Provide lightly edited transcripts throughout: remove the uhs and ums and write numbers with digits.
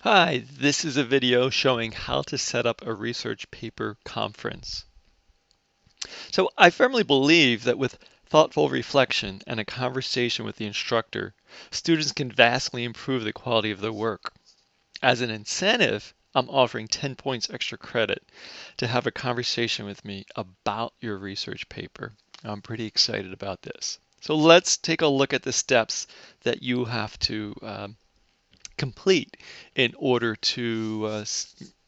Hi, this is a video showing how to set up a research paper conference. So I firmly believe that with thoughtful reflection and a conversation with the instructor, students can vastly improve the quality of their work. As an incentive, I'm offering 10 points extra credit to have a conversation with me about your research paper. I'm pretty excited about this. So let's take a look at the steps that you have to complete in order to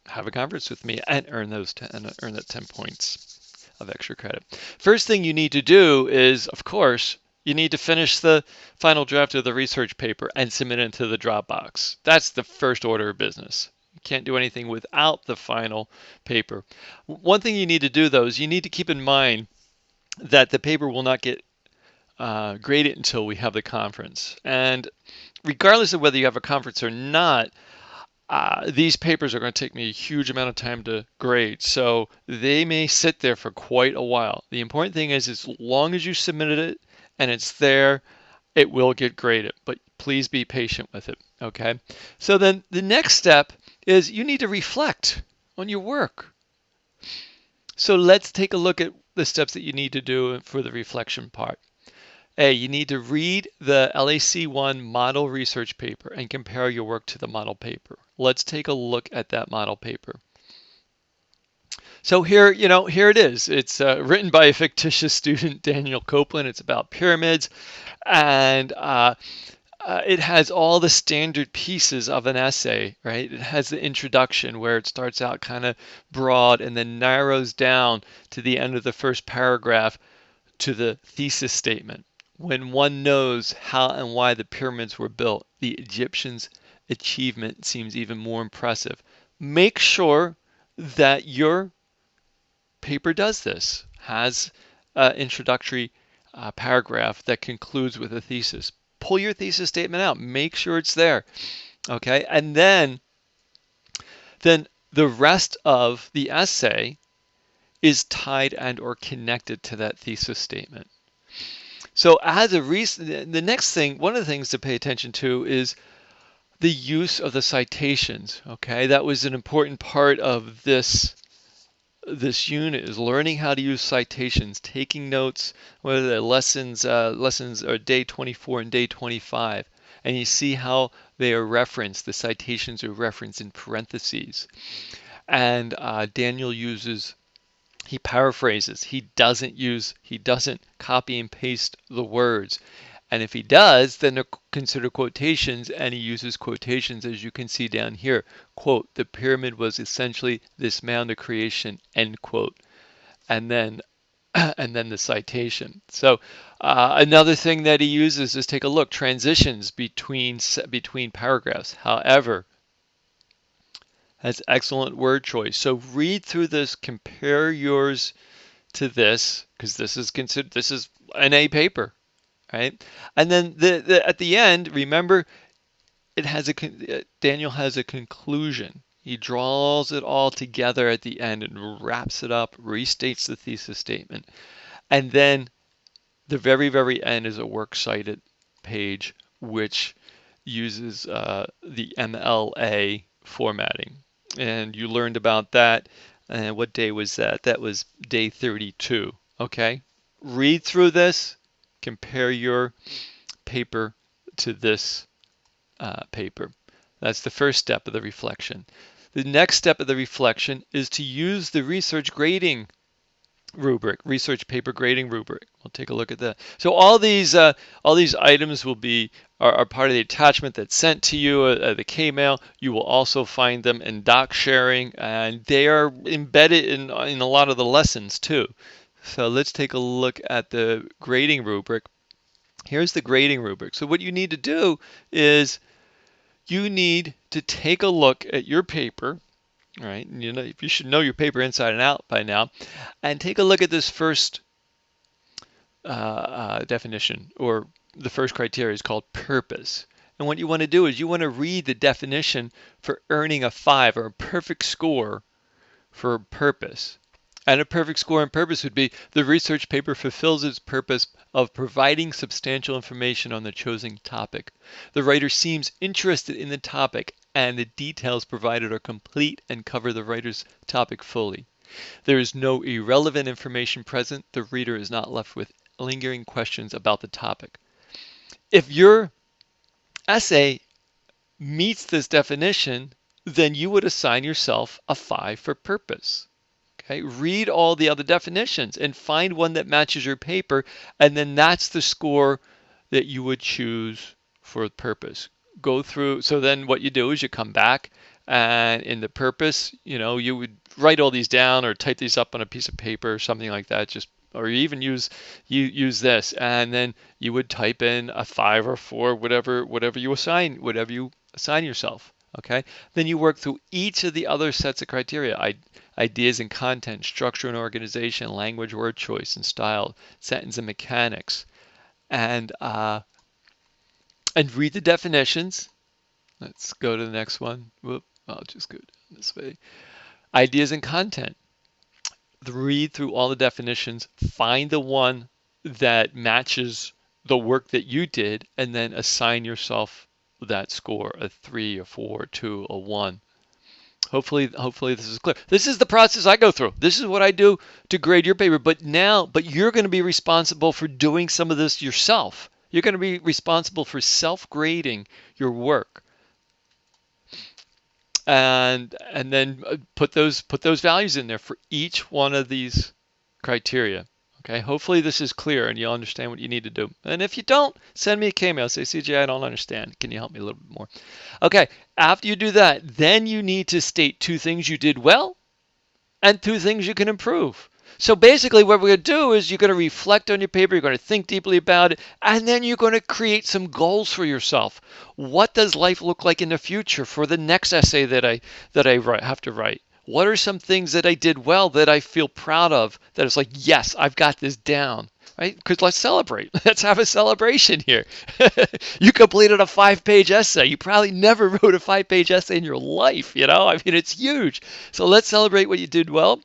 have a conference with me and earn earn that 10 points of extra credit. First thing you need to do is, of course, you need to finish the final draft of the research paper and submit it into the Dropbox. That's the first order of business. You can't do anything without the final paper. One thing you need to do, though, is you need to keep in mind that the paper will not get graded until we have the conference. And regardless of whether you have a conference or not, these papers are going to take me a huge amount of time to grade. So they may sit there for quite a while. The important thing is, as long as you submitted it and it's there, it will get graded. But please be patient with it. Okay. So then the next step is you need to reflect on your work. So let's take a look at the steps that you need to do for the reflection part. A, you need to read the LAC1 model research paper and compare your work to the model paper. Let's take a look at that model paper. So here, here it is. It's written by a fictitious student, Daniel Copeland. It's about pyramids, and it has all the standard pieces of an essay, right? It has the introduction where it starts out kind of broad and then narrows down to the end of the first paragraph to the thesis statement. When one knows how and why the pyramids were built, the Egyptians' achievement seems even more impressive. Make sure that your paper does this, has an introductory paragraph that concludes with a thesis. Pull your thesis statement out. Make sure it's there. Okay, and then the rest of the essay is tied and or connected to that thesis statement. So as a reason, the next thing, one of the things to pay attention to is the use of the citations. Okay, that was an important part of this unit, is learning how to use citations, taking notes, whether they're lessons are day 24 and day 25, and you see how they are referenced. The citations are referenced in parentheses, and Daniel uses. He paraphrases. He doesn't copy and paste the words. And if he does, then they're considered quotations, and he uses quotations, as you can see down here. Quote, the pyramid was essentially this mound of creation, end quote. And then the citation. So another thing that he uses is, take a look, transitions between paragraphs. However, has excellent word choice. So read through this, compare yours to this, because this is an A paper, right? And then at the end, remember, Daniel has a conclusion. He draws it all together at the end and wraps it up, restates the thesis statement. And then the very, very end is a works cited page, which uses the MLA formatting. And you learned about that. And what day was that? That was day 32. Okay? Read through this, compare your paper to this paper. That's the first step of the reflection. The next step of the reflection is to use the research grading rubric, research paper grading rubric. We'll take a look at that. So all these items are part of the attachment that's sent to you, the K-mail. You will also find them in doc sharing, and they are embedded in a lot of the lessons too. So let's take a look at the grading rubric. Here's the grading rubric. So what you need to do is you need to take a look at your paper. Right, you should know your paper inside and out by now, and take a look at this first definition, or the first criteria is called purpose. And what you want to do is you want to read the definition for earning a 5 or a perfect score for purpose. And a perfect score on purpose would be the research paper fulfills its purpose of providing substantial information on the chosen topic. The writer seems interested in the topic, and the details provided are complete and cover the writer's topic fully. There is no irrelevant information present. The reader is not left with lingering questions about the topic. If your essay meets this definition, then you would assign yourself a 5 for purpose. Okay, read all the other definitions and find one that matches your paper, and then that's the score that you would choose for purpose. Go through, so then what you do is you come back, and in the purpose, you would write all these down or type these up on a piece of paper or something like that, or you even use this, and then you would type in a 5 or 4, whatever you assign yourself. Okay, then you work through each of the other sets of criteria: ideas and content, structure and organization, language, word choice and style, sentence and mechanics, and read the definitions. Let's go to the next one. Whoop, I'll just go this way. Ideas and content. Read through all the definitions, find the one that matches the work that you did, and then assign yourself that score: a 3, a 4, 2, a 1. Hopefully this is clear. This is the process I go through. This is what I do to grade your paper. But you're going to be responsible for doing some of this yourself. You're going to be responsible for self-grading your work, and then put those values in there for each one of these criteria. Okay, hopefully this is clear and you'll understand what you need to do. And if you don't, send me a K-mail. Say, CJ, I don't understand. Can you help me a little bit more? Okay, after you do that, then you need to state 2 things you did well and 2 things you can improve. So basically what we're going to do is you're going to reflect on your paper, you're going to think deeply about it, and then you're going to create some goals for yourself. What does life look like in the future for the next essay that I have to write? What are some things that I did well that I feel proud of, that it's like, yes, I've got this down, right? Because let's celebrate. Let's have a celebration here. You completed a 5-page essay. You probably never wrote a 5-page essay in your life, I mean, it's huge. So let's celebrate what you did well,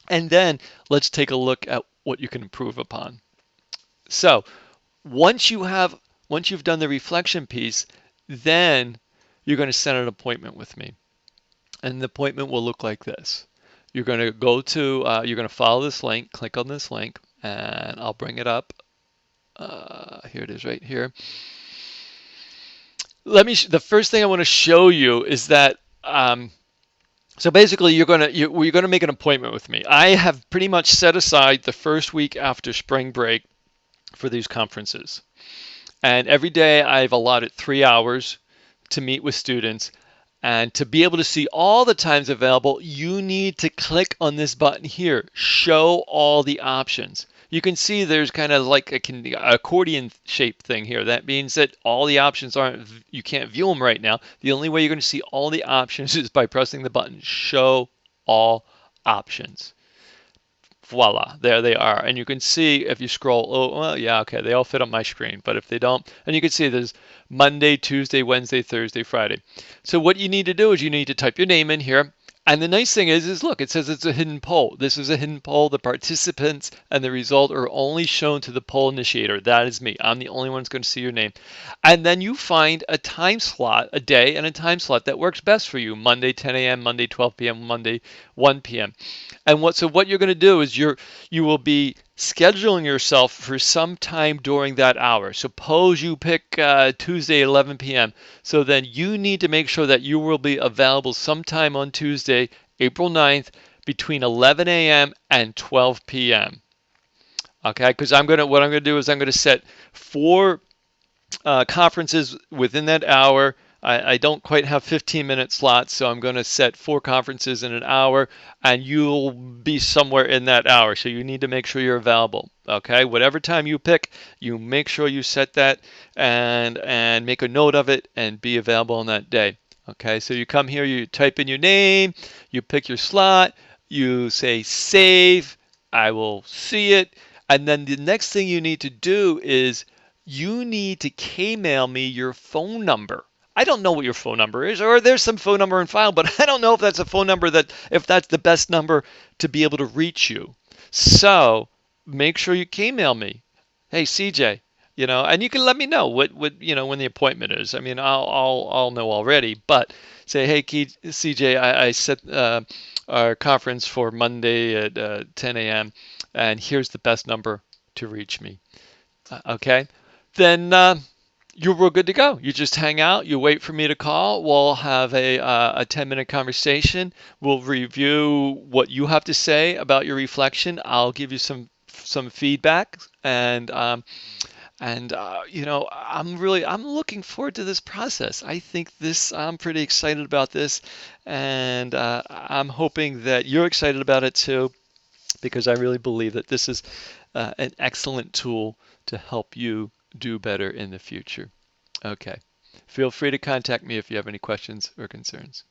and then let's take a look at what you can improve upon. So once you've done the reflection piece, then you're going to set an appointment with me. And the appointment will look like this. You're going to you're going to follow this link, click on this link, and I'll bring it up. Here it is right here. The first thing I want to show you is that, so basically you're going to make an appointment with me. I have pretty much set aside the first week after spring break for these conferences. And every day I've allotted 3 hours to meet with students. And to be able to see all the times available, you need to click on this button here, show all the options. You can see there's kind of like an accordion shaped thing here. That means that all the options you can't view them right now. The only way you're going to see all the options is by pressing the button, show all options. Voila, there they are. And you can see if you scroll, they all fit on my screen. But if they don't, and you can see there's Monday, Tuesday, Wednesday, Thursday, Friday. So what you need to do is you need to type your name in here. And the nice thing is look, it says it's a hidden poll. This is a hidden poll. The participants and the result are only shown to the poll initiator. That is me. I'm the only one who's going to see your name. And then you find a time slot, a day and a time slot that works best for you. Monday 10 a.m., Monday 12 p.m., Monday 1 p.m. And what you're going to do is you will be scheduling yourself for some time during that hour. Suppose you pick Tuesday at 11 p.m. So then you need to make sure that you will be available sometime on Tuesday, April 9th, between 11 a.m. and 12 p.m. Okay, because what I'm going to do is I'm going to set 4 conferences within that hour. I don't quite have 15-minute slots, so I'm going to set 4 conferences in an hour, and you'll be somewhere in that hour. So you need to make sure you're available. Okay, whatever time you pick, you make sure you set that and make a note of it and be available on that day. Okay, so you come here, you type in your name, you pick your slot, you say save. I will see it, and then the next thing you need to do is you need to K-mail me your phone number. I don't know what your phone number is, or there's some phone number in file, but I don't know if that's a phone number that, if that's the best number to be able to reach you. So make sure you email me. Hey, CJ, and you can let me know when the appointment is. I mean, I'll know already, but say, hey, CJ, I set our conference for Monday at 10 a.m., and here's the best number to reach me. Okay? Then we're good to go. You just hang out. You wait for me to call. We'll have a 10-minute conversation. We'll review what you have to say about your reflection. I'll give you some feedback, and I'm looking forward to this process. I'm pretty excited about this, and I'm hoping that you're excited about it too, because I really believe that this is an excellent tool to help you do better in the future. Okay. Feel free to contact me if you have any questions or concerns.